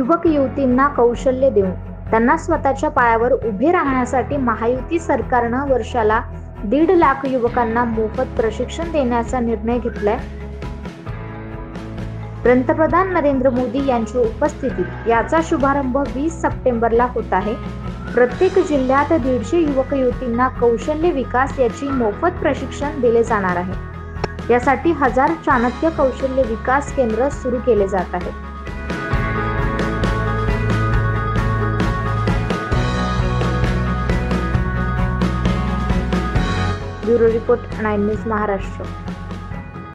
युवक युवतींना कौशल्य देऊन त्यांना स्वतःच्या पायावर उभे राहण्यासाठी महायुती सरकारनं वर्षाला 1.5 लाख युवकांना मोफत प्रशिक्षण देण्याचा निर्णय घेतलाय। पंतप्रधान नरेंद्र मोदी यांच्या उपस्थितीत याचा शुभारंभ 20 सप्टेंबरला होत आहे। प्रत्येक जिल्ह्यात 150 युवक युवतींना कौशल्य विकास याची मोफत प्रशिक्षण दिले जाणार आहे। यासाठी 1000 चाणक्य कौशल्य विकास केंद्र सुरू केले जात आहेत। Bureau report 9 news Maharashtra.